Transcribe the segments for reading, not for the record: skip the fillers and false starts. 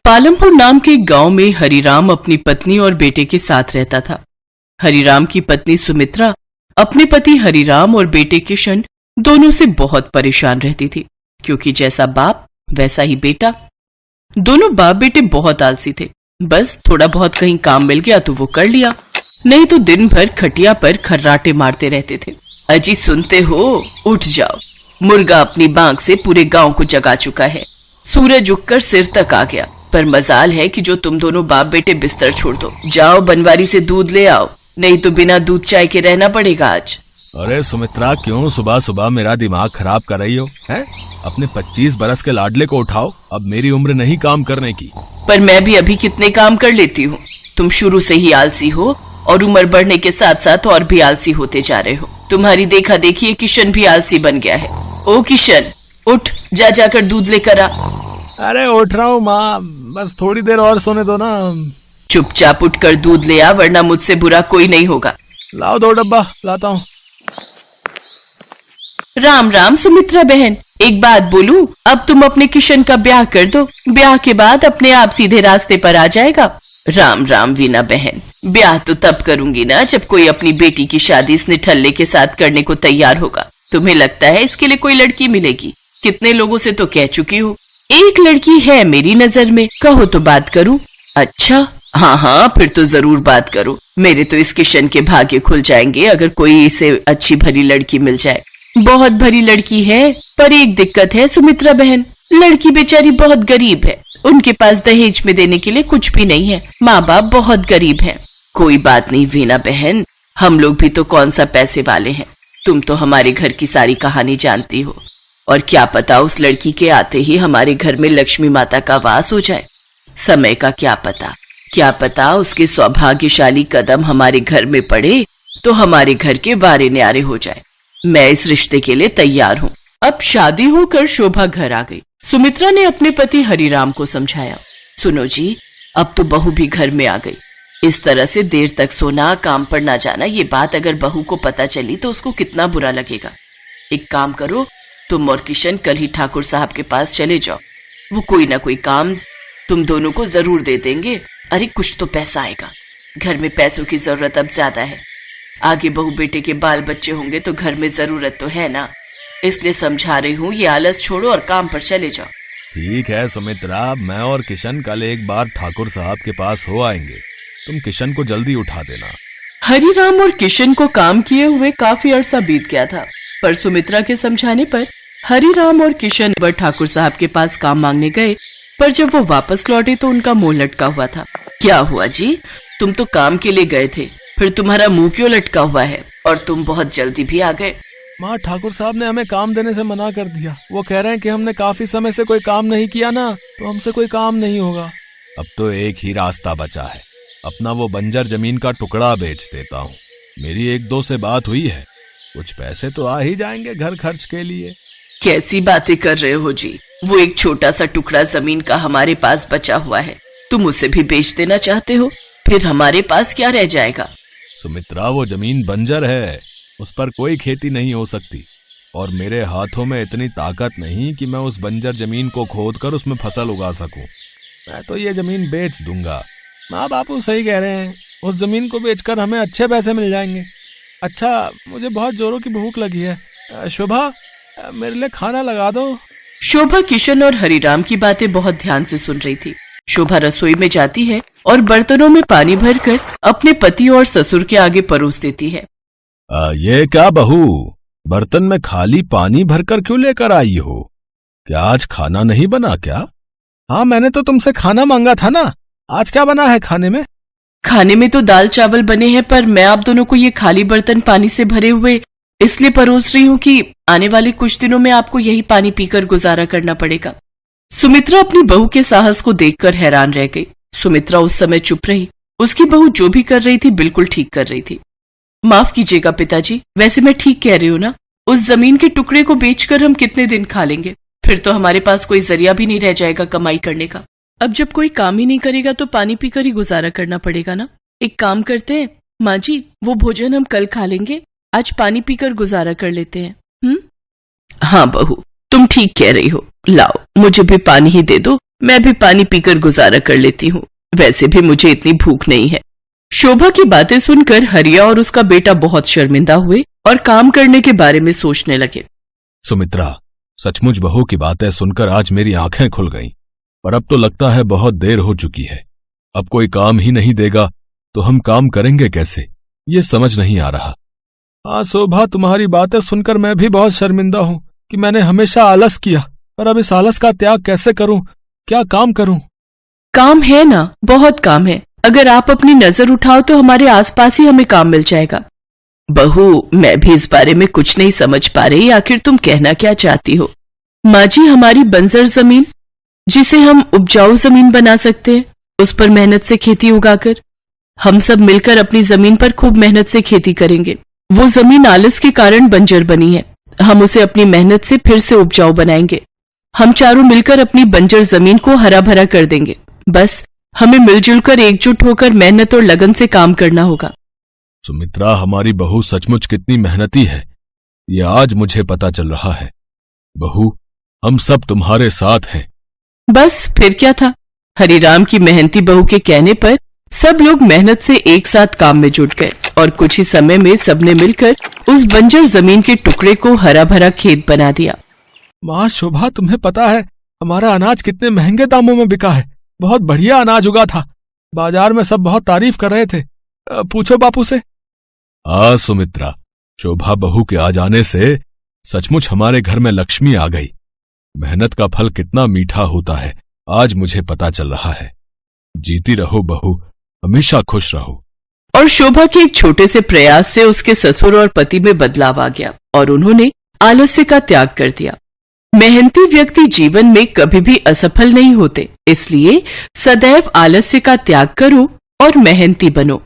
पालमपुर नाम के गांव में हरिराम अपनी पत्नी और बेटे के साथ रहता था। हरिराम की पत्नी सुमित्रा अपने पति हरिराम और बेटे किशन दोनों से बहुत परेशान रहती थी, क्योंकि जैसा बाप वैसा ही बेटा। दोनों बाप बेटे बहुत आलसी थे। बस थोड़ा बहुत कहीं काम मिल गया तो वो कर लिया, नहीं तो दिन भर खटिया पर खर्राटे मारते रहते थे। अजी सुनते हो, उठ जाओ, मुर्गा अपनी बांग से पूरे गांव को जगा चुका है। सूरज उगकर सिर तक आ गया, पर मजाल है कि जो तुम दोनों बाप बेटे बिस्तर छोड़ दो। जाओ बनवारी से दूध ले आओ, नहीं तो बिना दूध चाय के रहना पड़ेगा आज। अरे सुमित्रा, क्यों सुबह सुबह मेरा दिमाग खराब कर रही हो? हैं? अपने 25 बरस के लाडले को उठाओ, अब मेरी उम्र नहीं काम करने की। पर मैं भी अभी कितने काम कर लेती हूँ। तुम शुरू से ही आलसी हो और उम्र बढ़ने के साथ साथ और भी आलसी होते जा रहे हो। तुम्हारी देखा देखी किशन भी आलसी बन गया है। ओ किशन, उठ, जा जाकर दूध लेकर आ। अरे उठ रहा हूँ माँ, बस थोड़ी देर और सोने दो ना। चुपचाप उठकर दूध ले आ, वरना मुझसे बुरा कोई नहीं होगा। लाओ 2 डब्बा लाता हूँ। राम राम सुमित्रा बहन, एक बात बोलूं, अब तुम अपने किशन का ब्याह कर दो। ब्याह के बाद अपने आप सीधे रास्ते पर आ जाएगा। राम राम वीना बहन, ब्याह तो तब करूंगी ना जब कोई अपनी बेटी की शादी इस निठल्ले के साथ करने को तैयार होगा। तुम्हें लगता है इसके लिए कोई लड़की मिलेगी? कितने लोगों से तो कह चुकी हूँ। एक लड़की है मेरी नजर में, कहो तो बात करूं। अच्छा, हाँ, फिर तो जरूर बात करो। मेरे तो इस किशन के भाग्य खुल जाएंगे अगर कोई इसे अच्छी भरी लड़की मिल जाए। बहुत भरी लड़की है, पर एक दिक्कत है सुमित्रा बहन, लड़की बेचारी बहुत गरीब है। उनके पास दहेज में देने के लिए कुछ भी नहीं है। माँ बाप बहुत गरीब हैं। कोई बात नहीं वीना बहन, हम लोग भी तो कौन सा पैसे वाले हैं। तुम तो हमारे घर की सारी कहानी जानती हो, और क्या पता उस लड़की के आते ही हमारे घर में लक्ष्मी माता का वास हो जाए। समय का क्या पता उसके सौभाग्यशाली कदम हमारे घर में पड़े तो हमारे घर के वारे न्यारे हो जाए। मैं इस रिश्ते के लिए तैयार हूँ। अब शादी होकर शोभा घर आ गई। सुमित्रा ने अपने पति हरिराम को समझाया, सुनो जी, अब तो बहू भी घर में आ गई। इस तरह से देर तक सोना, काम पर ना जाना, ये बात अगर बहू को पता चली तो उसको कितना बुरा लगेगा। एक काम करो, तुम और किशन कल ही ठाकुर साहब के पास चले जाओ। वो कोई ना कोई काम तुम दोनों को जरूर दे देंगे। अरे कुछ तो पैसा आएगा। घर में पैसों की जरूरत अब ज्यादा है। आगे बहू बेटे के बाल बच्चे होंगे तो घर में जरूरत तो है ना। इसलिए समझा रही हूँ, ये आलस छोड़ो और काम पर चले जाओ। ठीक है सुमित्रा, मैं और किशन कल एक बार ठाकुर साहब के पास हो आएंगे। तुम किशन को जल्दी उठा देना। हरिराम और किशन को काम किए हुए काफी अरसा बीत गया था, पर सुमित्रा के समझाने पर हरिराम और किशन वर ठाकुर साहब के पास काम मांगने गए। पर जब वो वापस लौटे तो उनका मुंह लटका हुआ था। क्या हुआ जी, तुम तो काम के लिए गए थे, फिर तुम्हारा मुंह क्यों लटका हुआ है? और तुम बहुत जल्दी भी आ गए। माँ, ठाकुर साहब ने हमें काम देने से मना कर दिया। वो कह रहे हैं कि हमने काफी समय से कोई काम नहीं किया ना, तो हमसे कोई काम नहीं होगा। अब तो एक ही रास्ता बचा है, अपना वो बंजर जमीन का टुकड़ा बेच देता हूँ। मेरी 1-2 से बात हुई है, कुछ पैसे तो आ ही जाएंगे घर खर्च के लिए। कैसी बातें कर रहे हो जी? वो एक छोटा सा टुकड़ा जमीन का हमारे पास बचा हुआ है, तुम उसे भी बेच देना चाहते हो? फिर हमारे पास क्या रह जाएगा? सुमित्रा, वो जमीन बंजर है, उस पर कोई खेती नहीं हो सकती, और मेरे हाथों में इतनी ताकत नहीं कि मैं उस बंजर जमीन को खोदकर उसमें फसल उगा सकूं। मैं तो ये जमीन बेच दूंगा। माँ बापू सही कह रहे हैं, उस जमीन को बेचकर हमें अच्छे पैसे मिल जाएंगे। अच्छा, मुझे बहुत जोरों की भूख लगी है। शोभा, मेरे लिए खाना लगा दो। शोभा किशन और हरिराम की बातें बहुत ध्यान से सुन रही थी। शोभा रसोई में जाती है और बर्तनों में पानी भरकर अपने पति और ससुर के आगे परोस देती है। ये क्या बहू, बर्तन में खाली पानी भरकर क्यों लेकर आई हो? क्या आज खाना नहीं बना क्या? हाँ, मैंने तो तुमसे खाना मांगा था ना। आज क्या बना है खाने में? खाने में तो दाल चावल बने हैं, पर मैं आप दोनों को ये खाली बर्तन पानी से भरे हुए इसलिए परोस रही हूँ कि आने वाले कुछ दिनों में आपको यही पानी पीकर गुजारा करना पड़ेगा। सुमित्रा अपनी बहू के साहस को देखकर हैरान रह गई। सुमित्रा उस समय चुप रही। उसकी बहू जो भी कर रही थी बिल्कुल ठीक कर रही थी। माफ कीजिएगा पिताजी, वैसे मैं ठीक कह रही हूँ ना? उस जमीन के टुकड़े को बेचकर हम कितने दिन खा लेंगे? फिर तो हमारे पास कोई जरिया भी नहीं रह जाएगा कमाई करने का। अब जब कोई काम ही नहीं करेगा तो पानी पीकर ही गुजारा करना पड़ेगा ना। एक काम करते हैं माँ जी, वो भोजन हम कल खा लेंगे, आज पानी पीकर गुजारा कर लेते हैं। हाँ बहू, तुम ठीक कह रही हो। लाओ, मुझे भी पानी ही दे दो, मैं भी पानी पीकर गुजारा कर लेती हूँ, वैसे भी मुझे इतनी भूख नहीं है। शोभा की बातें सुनकर हरिया और उसका बेटा बहुत शर्मिंदा हुए और काम करने के बारे में सोचने लगे। सुमित्रा, सचमुच बहू की बातें सुनकर आज मेरी आंखें खुल गईं, पर अब तो लगता है बहुत देर हो चुकी है। अब कोई काम ही नहीं देगा तो हम काम करेंगे कैसे, ये समझ नहीं आ रहा। हाँ शोभा, तुम्हारी बातें सुनकर मैं भी बहुत शर्मिंदा हूँ कि मैंने हमेशा आलस किया, पर अब इस आलस का त्याग कैसे करूं, क्या काम करूं? काम है ना, बहुत काम है। अगर आप अपनी नजर उठाओ तो हमारे आसपास ही हमें काम मिल जाएगा। बहू, मैं भी इस बारे में कुछ नहीं समझ पा रही, आखिर तुम कहना क्या चाहती हो? माँ जी, हमारी बंजर जमीन जिसे हम उपजाऊ जमीन बना सकते हैं, उस पर मेहनत से खेती उगाकर हम सब मिलकर अपनी जमीन पर खूब मेहनत से खेती करेंगे। वो जमीन आलस के कारण बंजर बनी है, हम उसे अपनी मेहनत से फिर से उपजाऊ बनाएंगे। हम चारों मिलकर अपनी बंजर जमीन को हरा भरा कर देंगे। बस हमें मिलजुल कर एकजुट होकर मेहनत और लगन से काम करना होगा। सुमित्रा, हमारी बहू सचमुच कितनी मेहनती है, ये आज मुझे पता चल रहा है। बहू, हम सब तुम्हारे साथ हैं। बस फिर क्या था, हरिराम की मेहनती बहू के कहने पर सब लोग मेहनत से एक साथ काम में जुट गए और कुछ ही समय में सबने मिलकर उस बंजर जमीन के टुकड़े को हरा भरा खेत बना दिया। माँ शोभा, तुम्हें पता है हमारा अनाज कितने महंगे दामों में बिका है? बहुत बढ़िया अनाज उगा था, बाजार में सब बहुत तारीफ कर रहे थे। पूछो बापू से। हाँ सुमित्रा, शोभा बहू के आ जाने से सचमुच हमारे घर में लक्ष्मी आ गई। मेहनत का फल कितना मीठा होता है, आज मुझे पता चल रहा है। जीती रहो बहू, हमेशा खुश रहो। और शोभा के एक छोटे से प्रयास से उसके ससुर और पति में बदलाव आ गया और उन्होंने आलस्य का त्याग कर दिया। मेहनती व्यक्ति जीवन में कभी भी असफल नहीं होते, इसलिए सदैव आलस्य का त्याग करो और मेहनती बनो।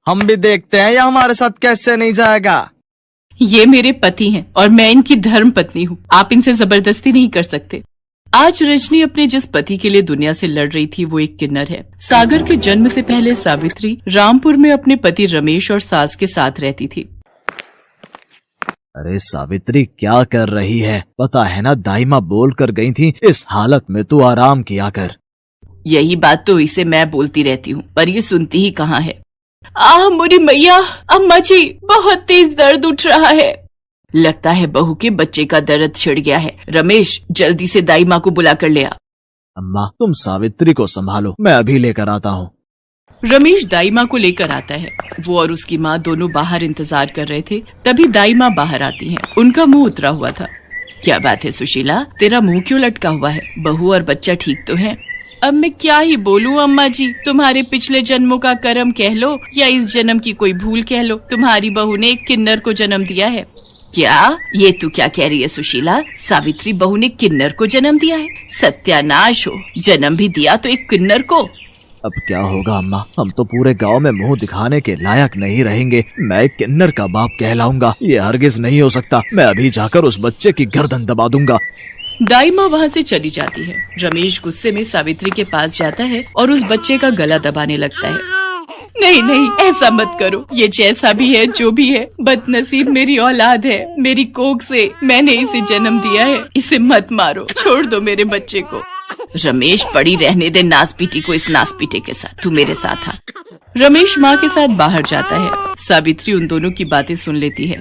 हम भी देखते हैं या हमारे साथ कैसे नहीं जाएगा। ये मेरे पति हैं और मैं इनकी धर्म पत्नी हूँ, आप इनसे जबरदस्ती नहीं कर सकते। आज रजनी अपने जिस पति के लिए दुनिया से लड़ रही थी वो एक किन्नर है। सागर के जन्म से पहले सावित्री रामपुर में अपने पति रमेश और सास के साथ रहती थी। अरे सावित्री, क्या कर रही है? पता है ना, दाई माँ बोल कर गई थी इस हालत में तू आराम किया कर। यही बात तो इसे मैं बोलती रहती हूँ, पर ये सुनती ही कहाँ है। मोरी मैया, अम्मा जी, बहुत तेज दर्द उठ रहा है। लगता है बहू के बच्चे का दर्द छिड़ गया है। रमेश, जल्दी से दाई माँ को बुला कर ले आ। अम्मा, तुम सावित्री को संभालो, मैं अभी लेकर आता हूँ। रमेश दाई माँ को लेकर आता है। वो और उसकी माँ दोनों बाहर इंतजार कर रहे थे, तभी दाई माँ बाहर आती हैं। उनका मुंह उतरा हुआ था। क्या बात है सुशीला, तेरा मुंह क्यों लटका हुआ है? बहू और बच्चा ठीक तो है? अब मैं क्या ही बोलूं अम्मा जी, तुम्हारे पिछले जन्मों का कर्म कह लो या इस जन्म की कोई भूल कह लो, तुम्हारी बहू ने एक किन्नर को जन्म दिया है। क्या? ये तू क्या कह रही है सुशीला? सावित्री बहू ने किन्नर को जन्म दिया है? सत्यानाश हो, जन्म भी दिया तो एक किन्नर को। अब क्या होगा अम्मा, हम तो पूरे गांव में मुंह दिखाने के लायक नहीं रहेंगे। मैं एक किन्नर का बाप कहलाऊंगा, ये हरगिज नहीं हो सकता। मैं अभी जाकर उस बच्चे की गर्दन दबा दूंगा। दाई माँ वहाँ से चली जाती है। रमेश गुस्से में सावित्री के पास जाता है और उस बच्चे का गला दबाने लगता है। नहीं नहीं, ऐसा मत करो, ये जैसा भी है जो भी है, बदनसीब मेरी औलाद है, मेरी कोख से मैंने इसे जन्म दिया है, इसे मत मारो, छोड़ दो मेरे बच्चे को। रमेश, पड़ी रहने दे नासपीटी को इस नासपीटे के साथ, तू मेरे साथ आ। रमेश माँ के साथ बाहर जाता है। सावित्री उन दोनों की बातें सुन लेती है।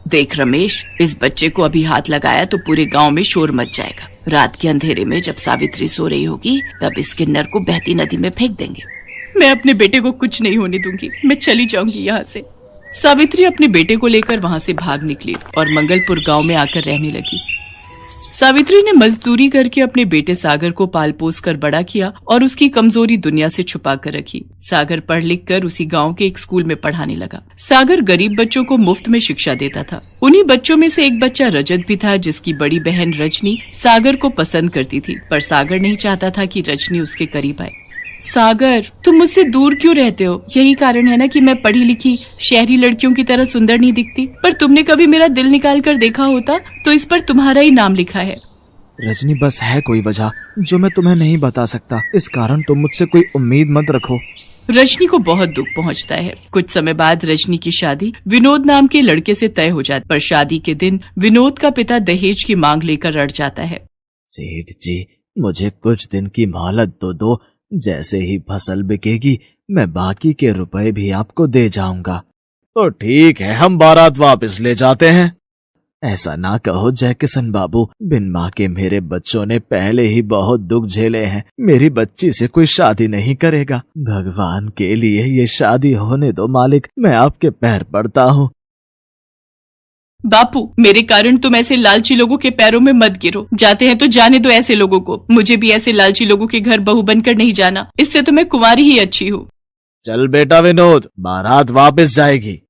देख रमेश, इस बच्चे को अभी हाथ लगाया तो पूरे गांव में शोर मच जाएगा। रात के अंधेरे में जब सावित्री सो रही होगी तब इस किन्नर को बहती नदी में फेंक देंगे। मैं अपने बेटे को कुछ नहीं होने दूंगी, मैं चली जाऊंगी यहाँ से। सावित्री अपने बेटे को लेकर वहाँ से भाग निकली और मंगलपुर गांव में आकर रहने लगी। सावित्री ने मजदूरी करके अपने बेटे सागर को पाल पोस कर बड़ा किया और उसकी कमजोरी दुनिया से छुपा कर रखी। सागर पढ़ लिख कर उसी गांव के एक स्कूल में पढ़ाने लगा। सागर गरीब बच्चों को मुफ्त में शिक्षा देता था। उन्हीं बच्चों में से एक बच्चा रजत भी था, जिसकी बड़ी बहन रजनी सागर को पसंद करती थी, पर सागर नहीं चाहता था कि रजनी उसके करीब आए। सागर, तुम मुझसे दूर क्यों रहते हो? यही कारण है ना कि मैं पढ़ी लिखी शहरी लड़कियों की तरह सुंदर नहीं दिखती, पर तुमने कभी मेरा दिल निकाल कर देखा होता तो इस पर तुम्हारा ही नाम लिखा है। रजनी, बस है कोई वजह जो मैं तुम्हें नहीं बता सकता, इस कारण तुम मुझसे कोई उम्मीद मत रखो। रजनी को बहुत दुख पहुंचता है। कुछ समय बाद रजनी की शादी विनोद नाम के लड़के से तय हो जाती, पर शादी के दिन विनोद का पिता दहेज की मांग लेकर अड़ जाता है। सेठ जी, मुझे कुछ दिन की मोहलत तो दो। जैसे ही फसल बिकेगी मैं बाकी के रुपए भी आपको दे जाऊंगा। तो ठीक है, हम बारात वापस ले जाते हैं। ऐसा ना कहो जय किशन बाबू, बिन माँ के मेरे बच्चों ने पहले ही बहुत दुख झेले हैं। मेरी बच्ची से कोई शादी नहीं करेगा। भगवान के लिए ये शादी होने दो मालिक, मैं आपके पैर पड़ता हूँ। बापू, मेरे कारण तुम ऐसे लालची लोगों के पैरों में मत गिरो। जाते हैं तो जाने दो ऐसे लोगों को। मुझे भी ऐसे लालची लोगों के घर बहू बनकर नहीं जाना। इससे तो मैं कुंवारी ही अच्छी हूँ। चल बेटा विनोद, बारात वापस जाएगी।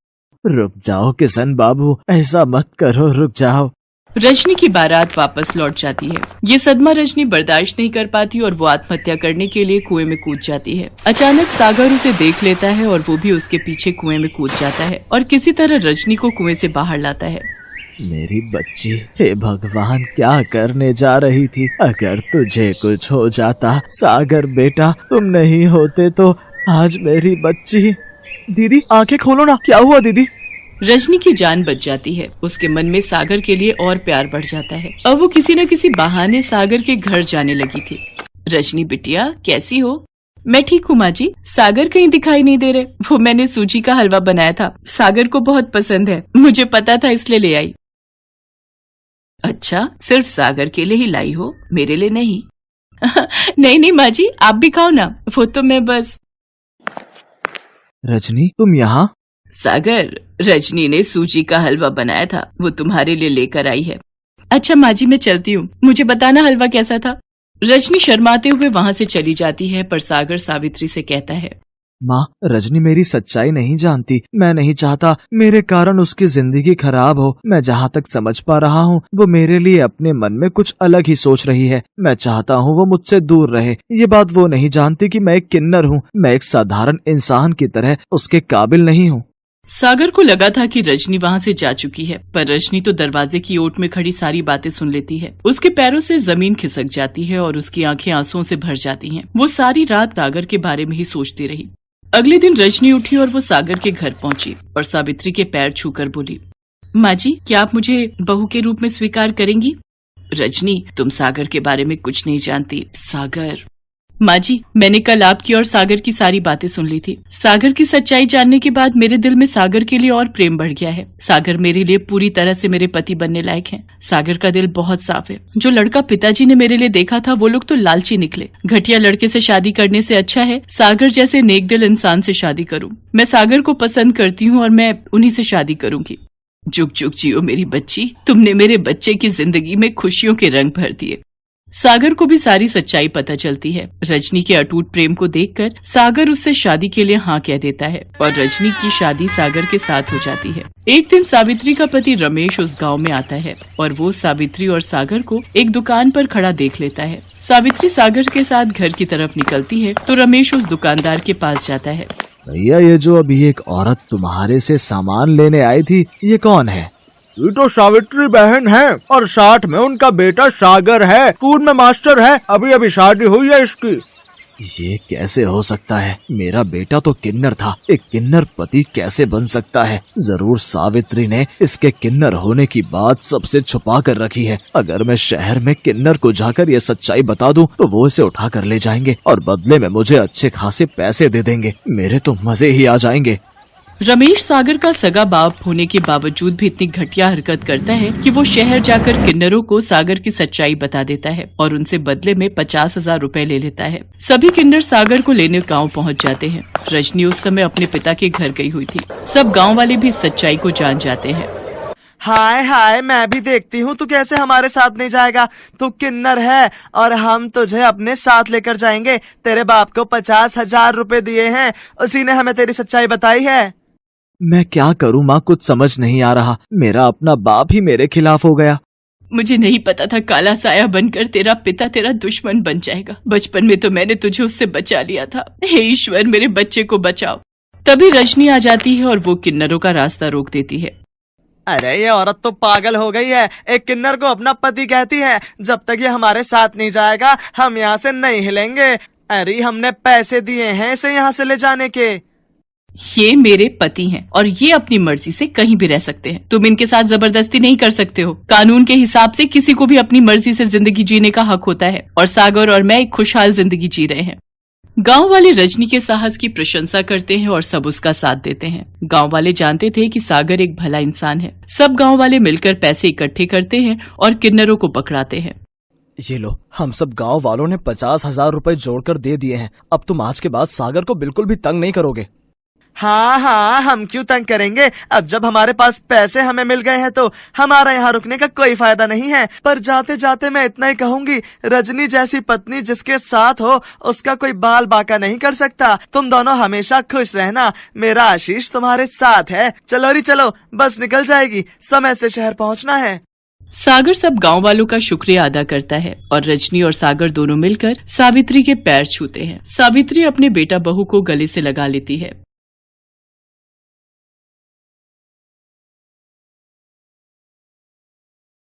रुक जाओ किशन बाबू, ऐसा मत करो, रुक जाओ। रजनी की बारात वापस लौट जाती है। ये सदमा रजनी बर्दाश्त नहीं कर पाती और वो आत्महत्या करने के लिए कुएं में कूद जाती है। अचानक सागर उसे देख लेता है और वो भी उसके पीछे कुएं में कूद जाता है और किसी तरह रजनी को कुएं से बाहर लाता है। मेरी बच्ची, हे भगवान, क्या करने जा रही थी? अगर तुझे कुछ हो जाता, सागर बेटा, तुम नहीं होते तो आज मेरी बच्ची। दीदी आंखें खोलो ना, क्या हुआ दीदी? रजनी की जान बच जाती है। उसके मन में सागर के लिए और प्यार बढ़ जाता है। अब वो किसी न किसी बहाने सागर के घर जाने लगी थी। रजनी बिटिया, कैसी हो? मैं ठीक हूँ माँ जी। सागर कहीं दिखाई नहीं दे रहे। वो मैंने सूजी का हलवा बनाया था, सागर को बहुत पसंद है। मुझे पता था इसलिए ले आई। अच्छा, सिर्फ सागर के लिए ही लाई हो, मेरे लिए नहीं? नहीं नहीं माँ जी, आप भी खाओ ना। वो तो मैं बस। रजनी, तुम यहाँ? सागर, रजनी ने सूजी का हलवा बनाया था, वो तुम्हारे लिए लेकर आई है। अच्छा माँ जी, मैं चलती हूँ। मुझे बताना हलवा कैसा था। रजनी शर्माते हुए वहाँ से चली जाती है, पर सागर सावित्री से कहता है, माँ, रजनी मेरी सच्चाई नहीं जानती। मैं नहीं चाहता मेरे कारण उसकी जिंदगी खराब हो। मैं जहाँ तक समझ पा रहा हूँ, वो मेरे लिए अपने मन में कुछ अलग ही सोच रही है। मैं चाहता हूँ वो मुझसे दूर रहे। ये बात वो नहीं जानती कि मैं एक किन्नर हूँ। मैं एक साधारण इंसान की तरह उसके काबिल नहीं हूँ। सागर को लगा था कि रजनी वहाँ से जा चुकी है, पर रजनी तो दरवाजे की ओट में खड़ी सारी बातें सुन लेती है। उसके पैरों से जमीन खिसक जाती है और उसकी आंखें आंसुओं से भर जाती हैं। वो सारी रात सागर के बारे में ही सोचती रही। अगले दिन रजनी उठी और वो सागर के घर पहुंची और सावित्री के पैर छूकर बोली, माँ जी, क्या आप मुझे बहू के रूप में स्वीकार करेंगी? रजनी, तुम सागर के बारे में कुछ नहीं जानती। सागर। माँ जी, मैंने कल आपकी और सागर की सारी बातें सुन ली थी। सागर की सच्चाई जानने के बाद मेरे दिल में सागर के लिए और प्रेम बढ़ गया है। सागर मेरे लिए पूरी तरह से मेरे पति बनने लायक है। सागर का दिल बहुत साफ है। जो लड़का पिताजी ने मेरे लिए देखा था, वो लोग तो लालची निकले। घटिया लड़के से शादी करने से अच्छा है सागर जैसे नेक दिल इंसान से शादी करूं। मैं सागर को पसंद करती हूँ और मैं उन्हीं से शादी करूंगी। जुग जुग जियो मेरी बच्ची, तुमने मेरे बच्चे की जिंदगी में खुशियों के रंग भर दिए। सागर को भी सारी सच्चाई पता चलती है। रजनी के अटूट प्रेम को देखकर सागर उससे शादी के लिए हाँ कह देता है और रजनी की शादी सागर के साथ हो जाती है। एक दिन सावित्री का पति रमेश उस गांव में आता है और वो सावित्री और सागर को एक दुकान पर खड़ा देख लेता है। सावित्री सागर के साथ घर की तरफ निकलती है तो रमेश उस दुकानदार के पास जाता है। भैया, ये जो अभी एक औरत तुम्हारे से सामान लेने आई थी, ये कौन है? ये तो सावित्री बहन है और साथ में उनका बेटा सागर है। स्कूल में मास्टर है। अभी अभी शादी हुई है इसकी। ये कैसे हो सकता है? मेरा बेटा तो किन्नर था। एक किन्नर पति कैसे बन सकता है? जरूर सावित्री ने इसके किन्नर होने की बात सबसे छुपा कर रखी है। अगर मैं शहर में किन्नर को जाकर ये सच्चाई बता दूं, तो वो इसे उठा कर ले जाएंगे और बदले में मुझे अच्छे खासे पैसे दे देंगे। मेरे तो मजे ही आ जाएंगे। रमेश सागर का सगा बाप होने के बावजूद भी इतनी घटिया हरकत करता है कि वो शहर जाकर किन्नरों को सागर की सच्चाई बता देता है और उनसे बदले में 50,000 रुपए ले लेता है। सभी किन्नर सागर को लेने गांव पहुंच जाते हैं। रजनी उस समय अपने पिता के घर गई हुई थी। सब गांव वाले भी सच्चाई को जान जाते हैं। हाय हाय, मैं भी देखती हूँ तू कैसे हमारे साथ नहीं जाएगा। तू किन्नर है और हम तुझे अपने साथ लेकर जाएंगे। तेरे बाप को 50,000 रुपए दिए हैं, उसी ने हमें तेरी सच्चाई बताई है। मैं क्या करूँ माँ, कुछ समझ नहीं आ रहा। मेरा अपना बाप ही मेरे खिलाफ हो गया। मुझे नहीं पता था काला साया बनकर तेरा पिता तेरा दुश्मन बन जाएगा। बचपन में तो मैंने तुझे उससे बचा लिया था। हे ईश्वर, मेरे बच्चे को बचाओ। तभी रजनी आ जाती है और वो किन्नरों का रास्ता रोक देती है। अरे ये औरत तो पागल हो गई है। एक किन्नर को अपना पति कहती है। जब तक ये हमारे साथ नहीं जाएगा, हम यहाँ से नहीं हिलेंगे। अरे हमने पैसे दिए हैं इसे यहाँ से ले जाने के। ये मेरे पति हैं और ये अपनी मर्जी से कहीं भी रह सकते हैं। तुम इनके साथ जबरदस्ती नहीं कर सकते हो। कानून के हिसाब से किसी को भी अपनी मर्जी से जिंदगी जीने का हक होता है और सागर और मैं एक खुशहाल जिंदगी जी रहे हैं। गांव वाले रजनी के साहस की प्रशंसा करते हैं और सब उसका साथ देते हैं। गांव वाले जानते थे कि सागर एक भला इंसान है। सब गांव वाले मिलकर पैसे इकट्ठे करते हैं और किन्नरों को पकड़ाते हैं। ये लो, हम सब गांव वालों ने 50,000 रुपए जोड़कर दे दिए हैं। अब तुम आज के बाद सागर को बिल्कुल भी तंग नहीं करोगे। हाँ हाँ, हम क्यों तंग करेंगे। अब जब हमारे पास पैसे हमें मिल गए हैं तो हमारा यहाँ रुकने का कोई फायदा नहीं है। पर जाते जाते मैं इतना ही कहूंगी, रजनी जैसी पत्नी जिसके साथ हो उसका कोई बाल बाका नहीं कर सकता। तुम दोनों हमेशा खुश रहना। मेरा आशीष तुम्हारे साथ है। चलो री चलो, बस निकल जाएगी, समय से शहर पहुँचना है। सागर सब गांव वालों का शुक्रिया अदा करता है और रजनी और सागर दोनों मिलकर सावित्री के पैर छूते हैं। सावित्री अपने बेटा बहू को गले से लगा लेती है।